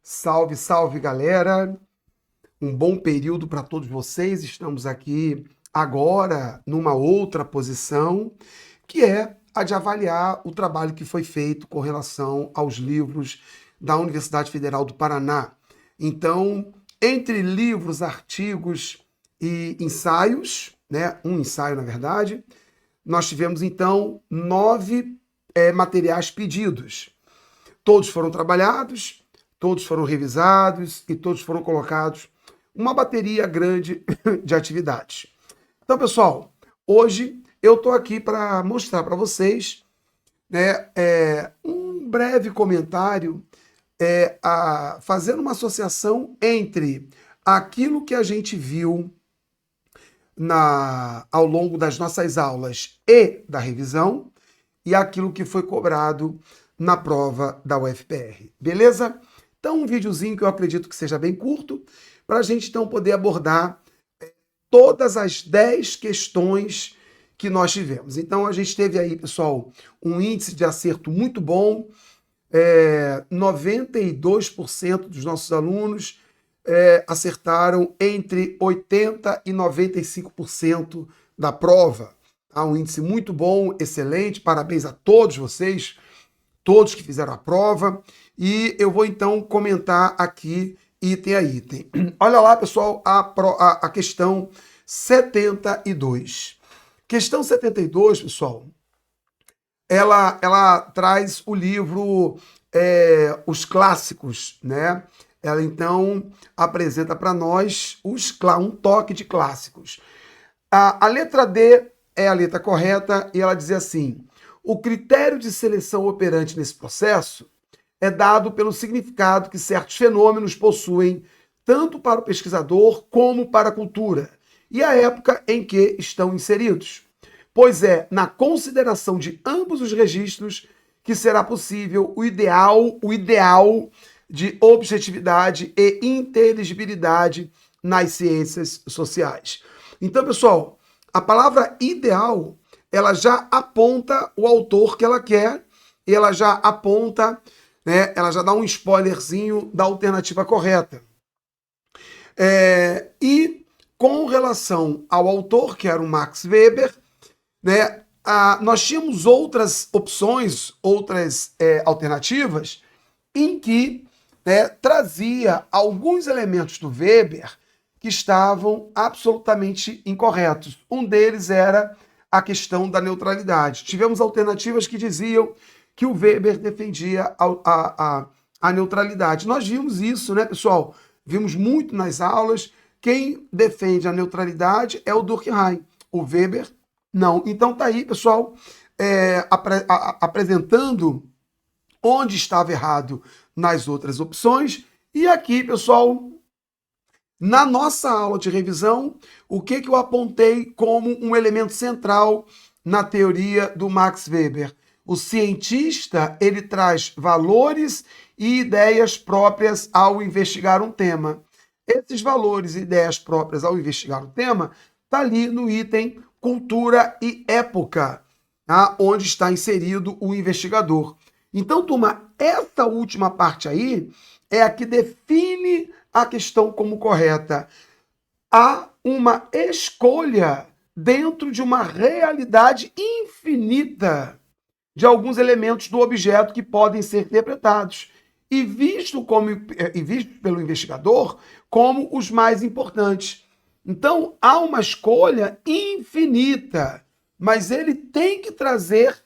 Salve, salve, galera! Um bom período para todos vocês. Estamos aqui agora numa outra posição, que é a de avaliar o trabalho que foi feito com relação aos livros da Universidade Federal do Paraná. Então, entre livros, artigos e ensaios, né, um ensaio na verdade, nós tivemos então 9 materiais pedidos. Todos foram trabalhados, todos foram revisados e todos foram colocados uma bateria grande de atividades. Então, pessoal, hoje eu estou aqui para mostrar para vocês, né, um breve comentário, fazendo uma associação entre aquilo que a gente viu ao longo das nossas aulas e da revisão e aquilo que foi cobrado na prova da UFPR. Beleza? Então, um videozinho que eu acredito que seja bem curto, para a gente então poder abordar todas as 10 questões que nós tivemos. Então, a gente teve aí, pessoal, um índice de acerto muito bom, 92% dos nossos alunos acertaram entre 80% e 95% da prova. Um índice muito bom, excelente, parabéns a todos vocês, todos que fizeram a prova, e eu vou então comentar aqui item a item. Olha lá, pessoal, a questão 72. Questão 72, pessoal, ela traz o livro Os Clássicos, né? Ela então apresenta para nós um toque de clássicos. A letra D é a letra correta e ela diz assim: o critério de seleção operante nesse processo é dado pelo significado que certos fenômenos possuem tanto para o pesquisador como para a cultura e a época em que estão inseridos, pois é na consideração de ambos os registros que será possível o ideal de objetividade e inteligibilidade nas ciências sociais. Então, pessoal, a palavra ideal, ela já aponta o autor que ela quer, e ela já aponta, né, ela já dá um spoilerzinho da alternativa correta. E com relação ao autor, que era o Max Weber, né, nós tínhamos outras opções, outras alternativas, em que trazia alguns elementos do Weber que estavam absolutamente incorretos. Um deles era a questão da neutralidade. Tivemos alternativas que diziam que o Weber defendia a neutralidade. Nós vimos isso, né, pessoal? Vimos muito nas aulas. Quem defende a neutralidade é o Durkheim. O Weber, não. Então tá aí, pessoal, apresentando onde estava errado nas outras opções. E aqui, pessoal, na nossa aula de revisão, o que eu apontei como um elemento central na teoria do Max Weber? O cientista, ele traz valores e ideias próprias ao investigar um tema. Esses valores e ideias próprias ao investigar um tema está ali no item cultura e época, tá? Onde está inserido o investigador. Então, turma, essa última parte aí é a que define a questão como correta. Há uma escolha dentro de uma realidade infinita de alguns elementos do objeto que podem ser interpretados e visto pelo investigador como os mais importantes. Então, há uma escolha infinita, mas ele tem que trazer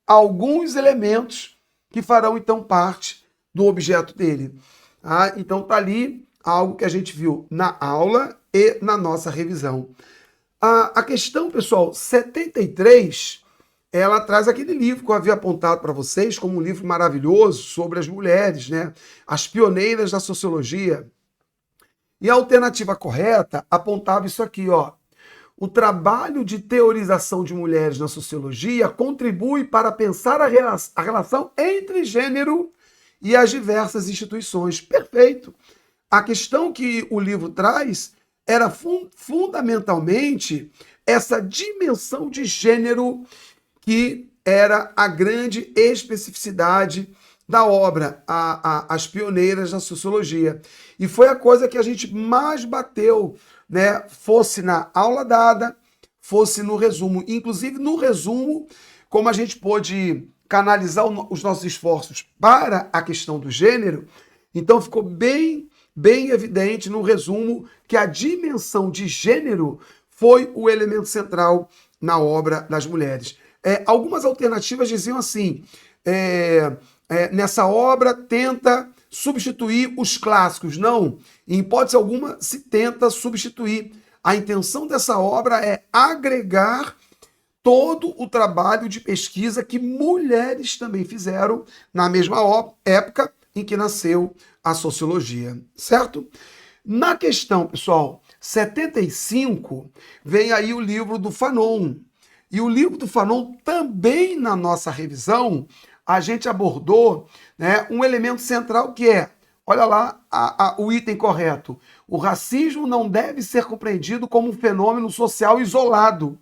alguns elementos que farão, então, parte do objeto dele. Então, está ali algo que a gente viu na aula e na nossa revisão. A questão, pessoal, 73, ela traz aquele livro que eu havia apontado para vocês como um livro maravilhoso sobre as mulheres, né? As pioneiras da sociologia. E a alternativa correta apontava isso aqui, ó. O trabalho de teorização de mulheres na sociologia contribui para pensar a relação entre gênero e as diversas instituições. Perfeito. A questão que o livro traz era fundamentalmente essa dimensão de gênero que era a grande especificidade da obra, as pioneiras da sociologia. E foi a coisa que a gente mais bateu, né? Fosse na aula dada, fosse no resumo. Inclusive, no resumo, como a gente pôde canalizar os nossos esforços para a questão do gênero, então ficou bem evidente no resumo que a dimensão de gênero foi o elemento central na obra das mulheres. Algumas alternativas diziam assim, nessa obra tenta substituir os clássicos. Não, em hipótese alguma se tenta substituir. A intenção dessa obra é agregar todo o trabalho de pesquisa que mulheres também fizeram na mesma época em que nasceu a sociologia, certo? Na questão, pessoal, 75, vem aí o livro do Fanon. E o livro do Fanon também na nossa revisão, a gente abordou, né, um elemento central que é, olha lá o item correto, o racismo não deve ser compreendido como um fenômeno social isolado.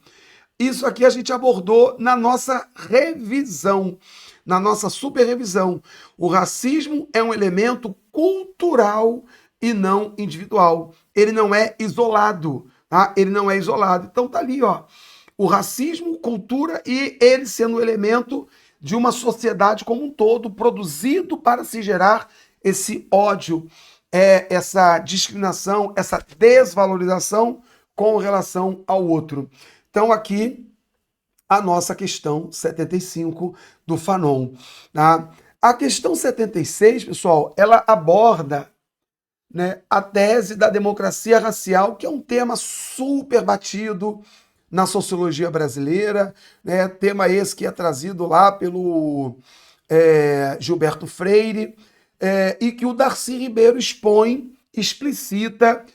Isso aqui a gente abordou na nossa revisão, na nossa super revisão. O racismo é um elemento cultural e não individual. Ele não é isolado, tá? Ele não é isolado. Então tá ali, ó. O racismo, cultura e ele sendo um elemento de uma sociedade como um todo, produzido para se gerar esse ódio, essa discriminação, essa desvalorização com relação ao outro. Então, aqui, a nossa questão 75 do Fanon. Tá? A questão 76, pessoal, ela aborda, né, a tese da democracia racial, que é um tema super batido na sociologia brasileira, né, tema esse que é trazido lá pelo Gilberto Freire, e que o Darcy Ribeiro expõe, explicita,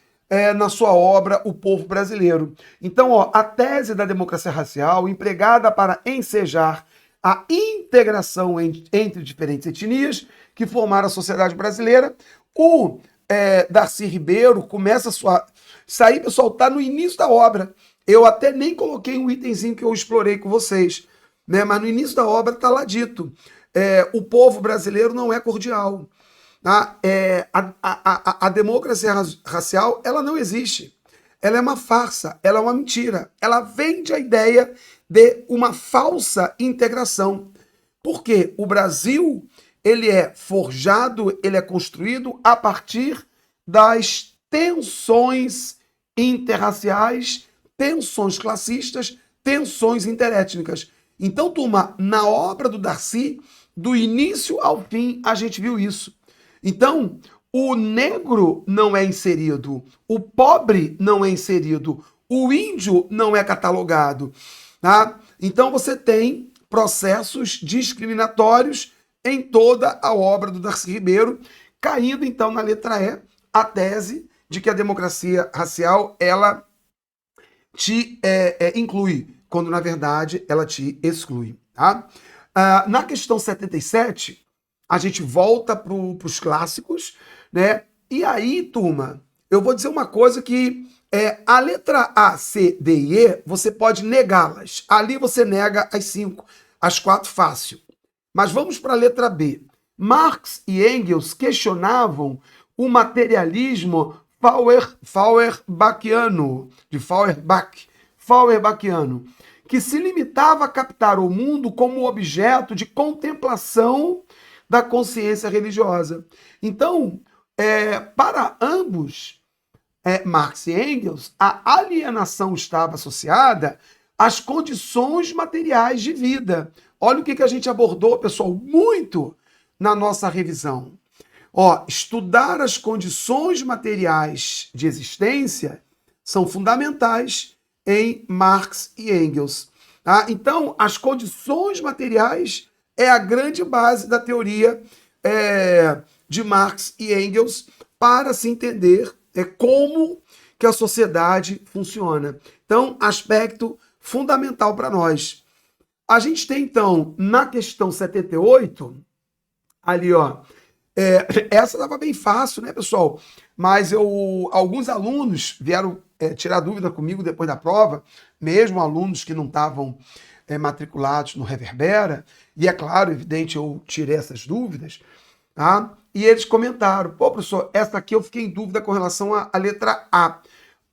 na sua obra O Povo Brasileiro. Então, ó, a tese da democracia racial, empregada para ensejar a integração entre diferentes etnias que formaram a sociedade brasileira, o Darcy Ribeiro começa a sua... Isso aí, pessoal, está no início da obra. Eu até nem coloquei um itemzinho que eu explorei com vocês, né? Mas no início da obra está lá dito, o povo brasileiro não é cordial. A democracia racial, ela não existe. Ela é uma farsa, ela é uma mentira. Ela vende a ideia de uma falsa integração. Porque o Brasil, ele é forjado, ele é construído a partir das tensões interraciais, tensões classistas, tensões interétnicas. Então, turma, na obra do Darcy, do início ao fim, a gente viu isso. Então, o negro não é inserido, o pobre não é inserido, o índio não é catalogado. Tá? Então, você tem processos discriminatórios em toda a obra do Darcy Ribeiro, caindo, então, na letra E, a tese de que a democracia racial, ela te inclui, quando, na verdade, ela te exclui. Tá? Na questão 77, a gente volta para os clássicos, né? E aí, turma, eu vou dizer uma coisa que a letra A, C, D e E, você pode negá-las. Ali você nega as 5, as 4 fácil. Mas vamos para a letra B. Marx e Engels questionavam o materialismo Feuerbachiano, de Feuerbachiano, que se limitava a captar o mundo como objeto de contemplação da consciência religiosa. Então, para ambos, Marx e Engels, a alienação estava associada às condições materiais de vida. Olha o que a gente abordou, pessoal, muito na nossa revisão. Ó, estudar as condições materiais de existência são fundamentais em Marx e Engels. Tá? Então, as condições materiais é a grande base da teoria de Marx e Engels para se entender como que a sociedade funciona. Então, aspecto fundamental para nós. A gente tem, então, na questão 78, ali, ó, essa estava bem fácil, né, pessoal? Mas alguns alunos vieram tirar dúvida comigo depois da prova, mesmo alunos que não estavam matriculados no Reverbera, e é claro, evidente, eu tirei essas dúvidas, tá? E eles comentaram, pô, professor, essa aqui eu fiquei em dúvida com relação à letra A.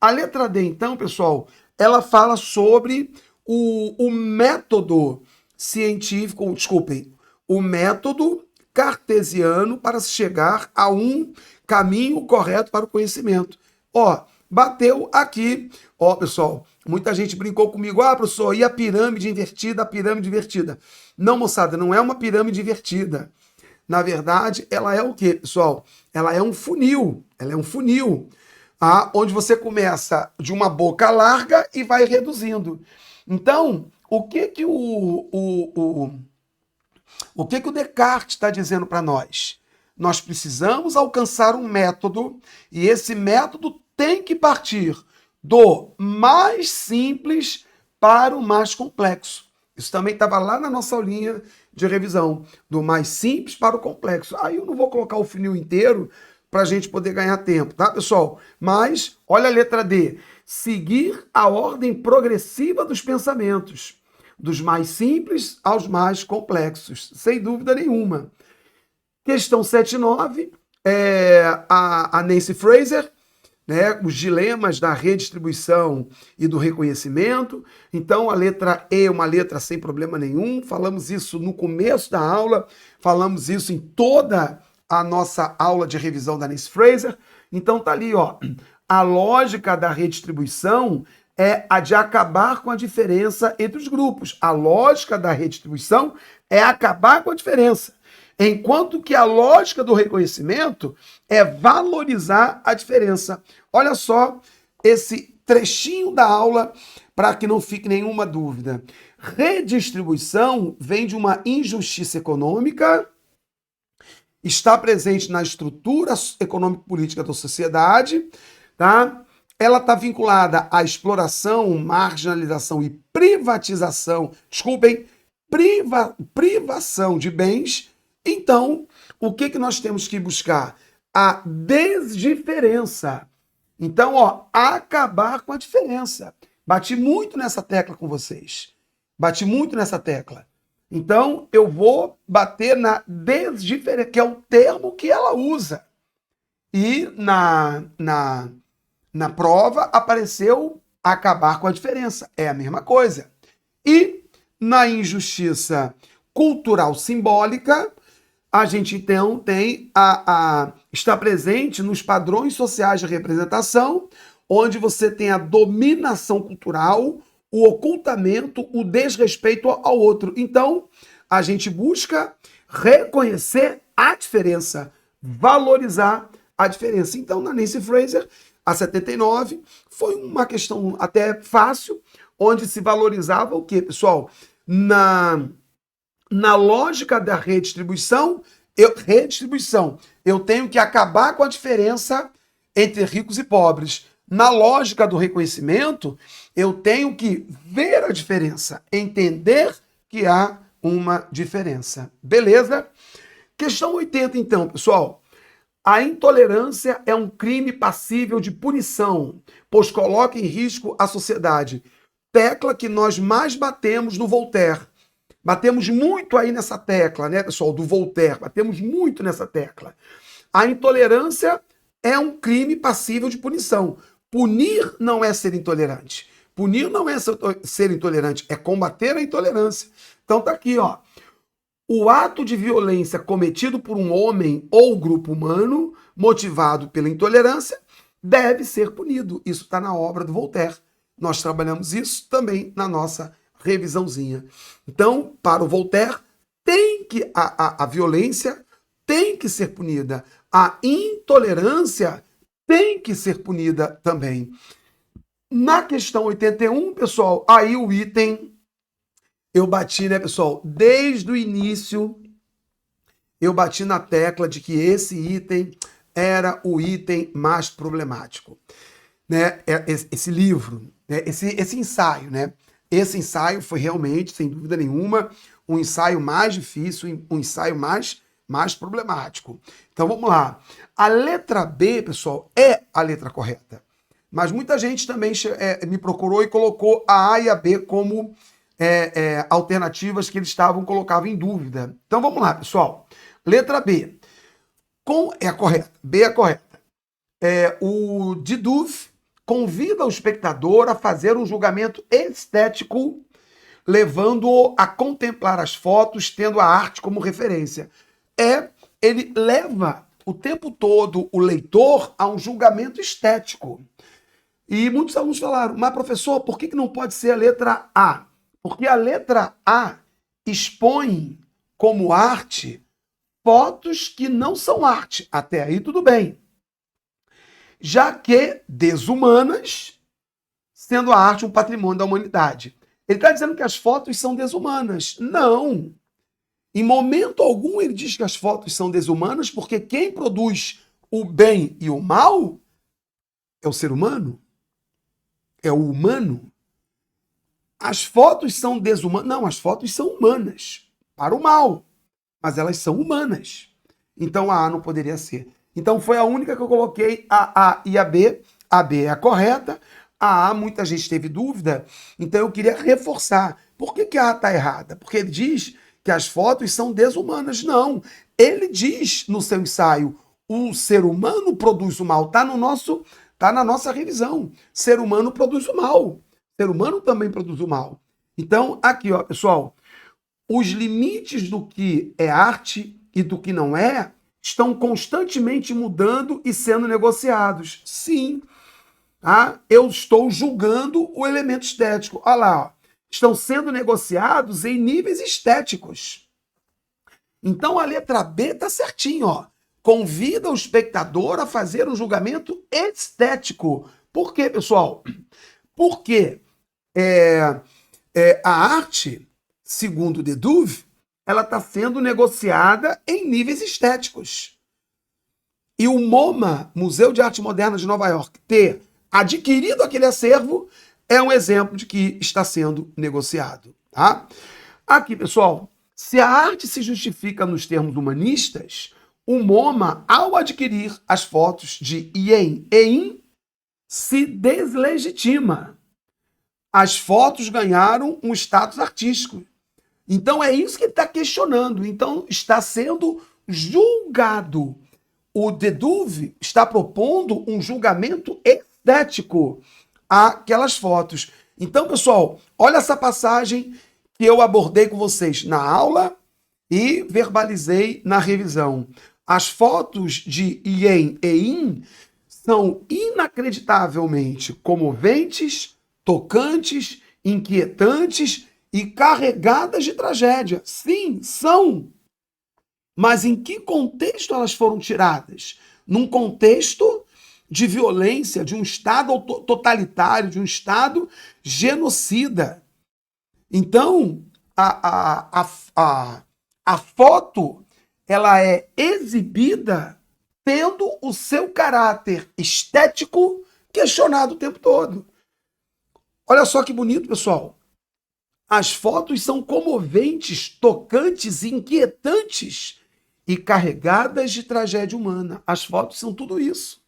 A letra D, então, pessoal, ela fala sobre o método científico, desculpem, o método cartesiano para se chegar a um caminho correto para o conhecimento. Ó, bateu aqui. Ó, pessoal, muita gente brincou comigo. Ah, professor, e a pirâmide invertida, a pirâmide invertida? Não, moçada, não é uma pirâmide invertida. Na verdade, ela é o quê, pessoal? Ela é um funil. Ela é um funil, onde você começa de uma boca larga e vai reduzindo. Então, o que o Descartes está dizendo para nós? Nós precisamos alcançar um método e esse método tem que partir do mais simples para o mais complexo. Isso também estava lá na nossa aulinha de revisão, do mais simples para o complexo. Aí eu não vou colocar o funil inteiro para a gente poder ganhar tempo, tá, pessoal? Mas, olha a letra D. Seguir a ordem progressiva dos pensamentos, dos mais simples aos mais complexos, sem dúvida nenhuma. Questão 7 e 9, a Nancy Fraser, né, os dilemas da redistribuição e do reconhecimento. Então, a letra E é uma letra sem problema nenhum. Falamos isso no começo da aula, falamos isso em toda a nossa aula de revisão da Nancy Fraser. Então, tá ali, ó. A lógica da redistribuição é a de acabar com a diferença entre os grupos. A lógica da redistribuição é acabar com a diferença. Enquanto que a lógica do reconhecimento é valorizar a diferença. Olha só esse trechinho da aula para que não fique nenhuma dúvida. Redistribuição vem de uma injustiça econômica, está presente na estrutura econômico-política da sociedade, tá? Ela está vinculada à exploração, marginalização e privatização, privação de bens. Então, o que nós temos que buscar? A desdiferença. Então, ó, acabar com a diferença. Bati muito nessa tecla com vocês. Bati muito nessa tecla. Então, eu vou bater na desdiferença, que é o termo que ela usa. E na prova apareceu acabar com a diferença. É a mesma coisa. E na injustiça cultural simbólica, a gente então tem está presente nos padrões sociais de representação, onde você tem a dominação cultural, o ocultamento, o desrespeito ao outro. Então, a gente busca reconhecer a diferença, valorizar a diferença. Então, na Nancy Fraser, a 79, foi uma questão até fácil, onde se valorizava o quê, pessoal? Na lógica da redistribuição, eu tenho que acabar com a diferença entre ricos e pobres. Na lógica do reconhecimento, eu tenho que ver a diferença, entender que há uma diferença. Beleza? Questão 80, então, pessoal. A intolerância é um crime passível de punição, pois coloca em risco a sociedade. Tecla que nós mais batemos no Voltaire. Batemos muito aí nessa tecla, né, pessoal, do Voltaire. Batemos muito nessa tecla. A intolerância é um crime passível de punição. Punir não é ser intolerante. Punir não é ser intolerante, é combater a intolerância. Então tá aqui, ó. O ato de violência cometido por um homem ou grupo humano, motivado pela intolerância, deve ser punido. Isso está na obra do Voltaire. Nós trabalhamos isso também na nossa revisãozinha. Então, para o Voltaire, a violência tem que ser punida. A intolerância tem que ser punida também. Na questão 81, pessoal, aí o item eu bati, né, pessoal? Desde o início, eu bati na tecla de que esse item era o item mais problemático, né? Esse livro, né? Esse ensaio, né? Esse ensaio foi realmente, sem dúvida nenhuma, um ensaio mais difícil, um ensaio mais problemático. Então vamos lá. A letra B, pessoal, é a letra correta. Mas muita gente também me procurou e colocou a A e a B como alternativas que eles colocavam em dúvida. Então vamos lá, pessoal. Letra B. É a correta. B é a correta. O Diduv convida o espectador a fazer um julgamento estético, levando-o a contemplar as fotos, tendo a arte como referência. Ele leva o tempo todo o leitor a um julgamento estético. E muitos alunos falaram, mas professor, por que não pode ser a letra A? Porque a letra A expõe como arte fotos que não são arte. Até aí tudo bem. Já que desumanas, sendo a arte um patrimônio da humanidade. Ele está dizendo que as fotos são desumanas. Não. Em momento algum ele diz que as fotos são desumanas, porque quem produz o bem e o mal é o ser humano. É o humano. As fotos são desumanas. Não, as fotos são humanas. Para o mal. Mas elas são humanas. Então a A não poderia ser. Então foi a única que eu coloquei, a A e a B. A B é a correta. A A, muita gente teve dúvida. Então eu queria reforçar. Por que a A está errada? Porque ele diz que as fotos são desumanas. Não. Ele diz no seu ensaio, o ser humano produz o mal. Está na nossa revisão. Ser humano produz o mal. Ser humano também produz o mal. Então, aqui, ó, pessoal, os limites do que é arte e do que não é estão constantemente mudando e sendo negociados. Sim, eu estou julgando o elemento estético. Olha lá, ó, estão sendo negociados em níveis estéticos. Então, a letra B está certinho, ó. Convida o espectador a fazer um julgamento estético. Por quê, pessoal? Porque a arte, segundo Diduv, ela está sendo negociada em níveis estéticos. E o MoMA, Museu de Arte Moderna de Nova York, ter adquirido aquele acervo é um exemplo de que está sendo negociado. Tá? Aqui, pessoal, se a arte se justifica nos termos humanistas, o MoMA, ao adquirir as fotos de Yen e In, se deslegitima. As fotos ganharam um status artístico. Então é isso que ele está questionando. Então está sendo julgado. O Diduv está propondo um julgamento estético àquelas fotos. Então, pessoal, olha essa passagem que eu abordei com vocês na aula e verbalizei na revisão. As fotos de Yen e In são inacreditavelmente comoventes, tocantes, inquietantes e carregadas de tragédia. Sim, são. Mas em que contexto elas foram tiradas? Num contexto de violência, de um Estado totalitário, de um Estado genocida. Então, a foto ela é exibida tendo o seu caráter estético questionado o tempo todo. Olha só que bonito, pessoal. As fotos são comoventes, tocantes, inquietantes e carregadas de tragédia humana. As fotos são tudo isso.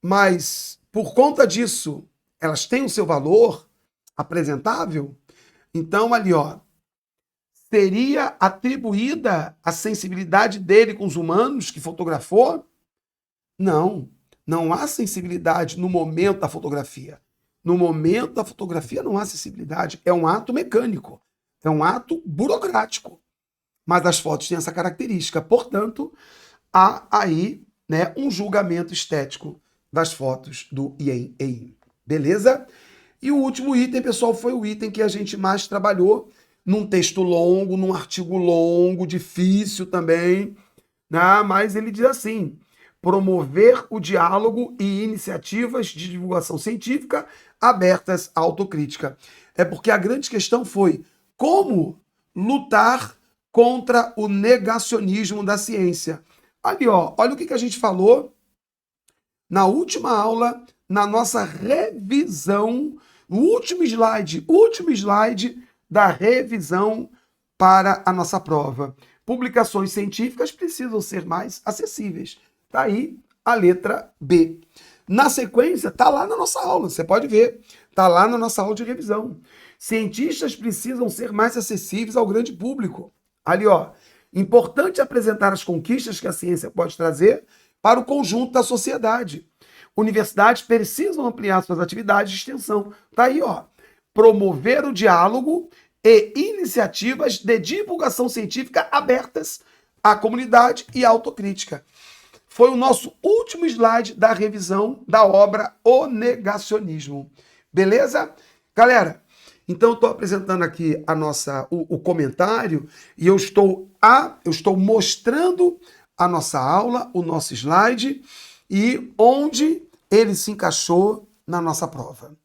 Mas, por conta disso, elas têm o seu valor apresentável? Então, ali, ó, seria atribuída a sensibilidade dele com os humanos que fotografou? Não, não há sensibilidade no momento da fotografia. No momento da fotografia não há sensibilidade, é um ato mecânico, é um ato burocrático. Mas as fotos têm essa característica, portanto, há aí, né, um julgamento estético das fotos do Yen e In. Beleza? E o último item, pessoal, foi o item que a gente mais trabalhou num texto longo, num artigo longo, difícil também, né? Mas ele diz assim: promover o diálogo e iniciativas de divulgação científica abertas à autocrítica. É porque a grande questão foi como lutar contra o negacionismo da ciência. Ali, ó, olha o que a gente falou na última aula, na nossa revisão, no último slide da revisão para a nossa prova. Publicações científicas precisam ser mais acessíveis. Tá aí a letra B. Na sequência, tá lá na nossa aula, você pode ver. Tá lá na nossa aula de revisão. Cientistas precisam ser mais acessíveis ao grande público. Ali, ó. Importante apresentar as conquistas que a ciência pode trazer para o conjunto da sociedade. Universidades precisam ampliar suas atividades de extensão. Tá aí, ó. Promover o diálogo e iniciativas de divulgação científica abertas à comunidade e à autocrítica. Foi o nosso último slide da revisão da obra O Negacionismo. Beleza? Galera, então eu estou apresentando aqui o comentário e eu estou mostrando a nossa aula, o nosso slide e onde ele se encaixou na nossa prova.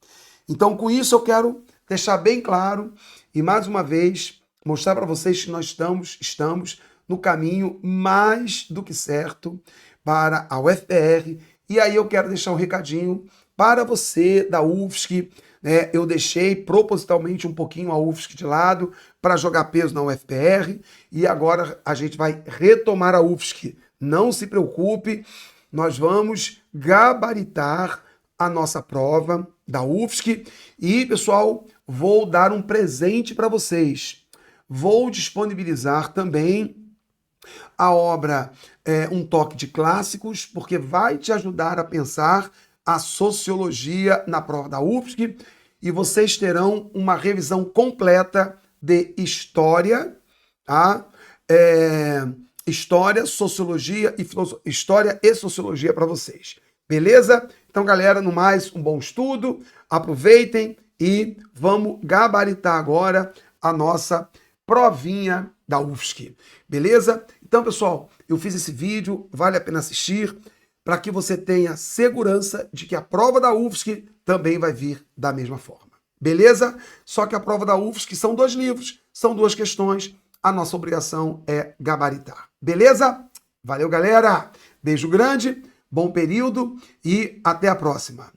Então, com isso, eu quero deixar bem claro e, mais uma vez, mostrar para vocês que nós estamos no caminho mais do que certo para a UFPR. E aí eu quero deixar um recadinho para você da UFSC. Né? Eu deixei propositalmente um pouquinho a UFSC de lado para jogar peso na UFPR e agora a gente vai retomar a UFSC. Não se preocupe, nós vamos gabaritar a nossa prova da UFSC e, pessoal, vou dar um presente para vocês. Vou disponibilizar também a obra Um Toque de Clássicos, porque vai te ajudar a pensar a sociologia na prova da UFSC e vocês terão uma revisão completa de história, tá? História, sociologia e história e sociologia para vocês. Beleza? Então, galera, no mais, um bom estudo, aproveitem e vamos gabaritar agora a nossa provinha da UFSC. Beleza? Então, pessoal, eu fiz esse vídeo, vale a pena assistir, para que você tenha segurança de que a prova da UFSC também vai vir da mesma forma. Beleza? Só que a prova da UFSC são 2 livros, são 2 questões, a nossa obrigação é gabaritar. Beleza? Valeu, galera! Beijo grande, bom período e até a próxima.